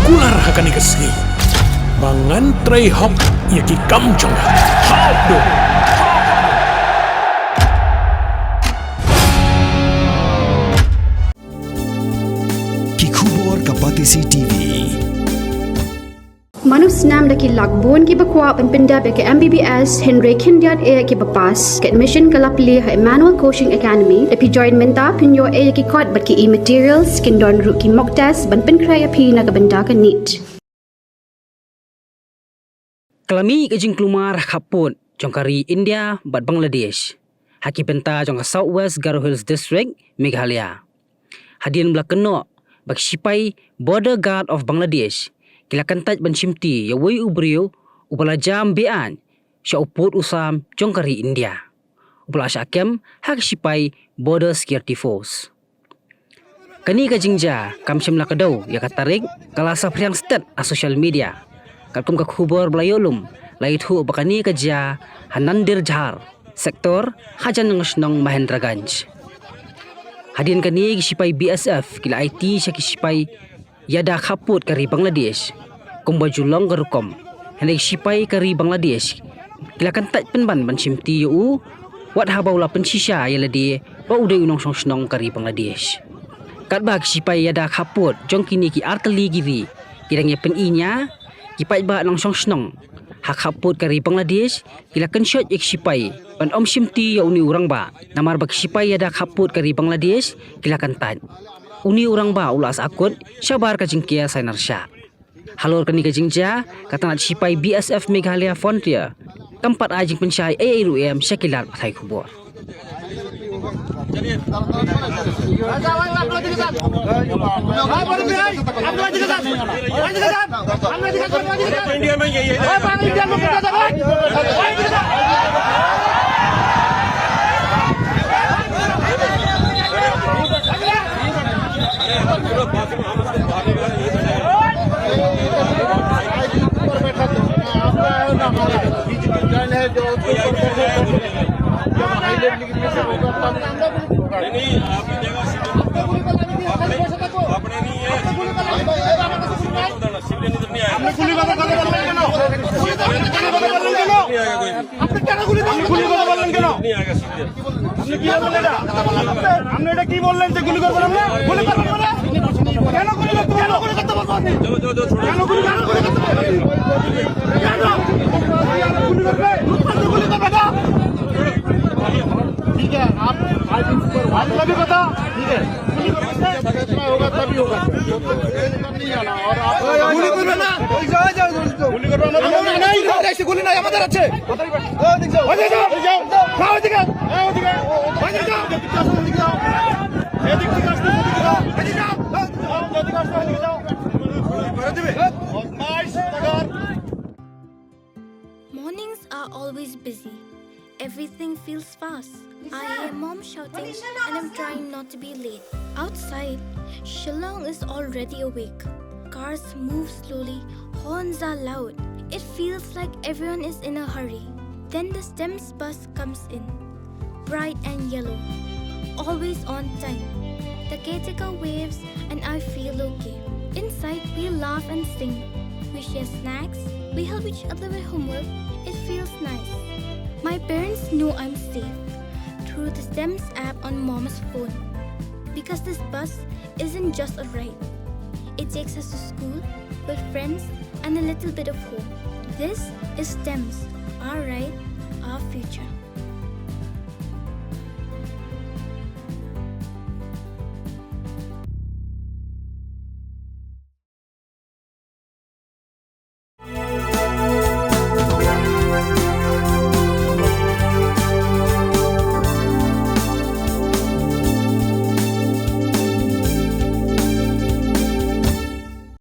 kular hakani kesni. Bangan tray hok yaki kamjong. Hok do. Kikubor Kapatisi TV. Manus nam daki lakbon ki bakwa penpinda beke MBBS Henry Kyntait ki bapas ke admission kalapli ha Emmanuel Coaching Academy epi join menta pinyo ki kot bat ki e-materials kin don ru ki mock test ban penkrai api na kabenda ka NEET. Kelami ke jing kelumar kaput jongkari India bat Bangladesh. Haki penta jong Southwest Garo Hills District Meghalaya. Hadian belakeno bak sipai border guard of Bangladesh. Kila Kyntait ban Shimti ya wei ubrio upala jam Be-Aiñ sya uput usam jongkari India. Upala syakem hak sipai border security force. Kani ka jingja kam shimla kadau ya katarik kalasa priang stat a social media. Kalkum ka khubor blayolum lait hu bakani ka ja Hanandir Jhar sektor Hajan Ngasnong Mahendraganj. Hadin kani sipai BSF kila IT sya sipai yada kaput kari Bangladesh kumba julong garukom hendak sipai kari Bangladesh kila Kyntait penban ban Shimti yu wat habaula pensisya yala di ba udai unong song kari Bangladesh kat bag sipai yada kaput jong kini ki arteli giri kirangnya peninya kipai ba nong song hak kaput kari Bangladesh kila kensyot ik sipai ban om Shimti ya uni urang ba namar bag sipai yada kaput kari Bangladesh kila Kyntait uni orang ba ulas akut syabar ka jingkia sainar sya. Halor kani ka jingja katanat sipai BSF Meghalaya Frontier tempat ajing pensyai AAUM syakilat pathai kubur. Mornings are always busy. Everything feels fast. I hear mom shouting and I'm trying not to be late. Outside, Shillong is already awake. Cars move slowly, horns are loud. It feels like everyone is in a hurry. Then the STEMS bus comes in, bright and yellow, always on time. The caretaker waves and I feel okay. Inside, we laugh and sing. We share snacks, we help each other with homework. It feels nice. My parents know I'm safe through the STEMS app on mom's phone. Because this bus isn't just a ride. It takes us to school with friends and a little bit of hope. This is STEMS, our ride, our future.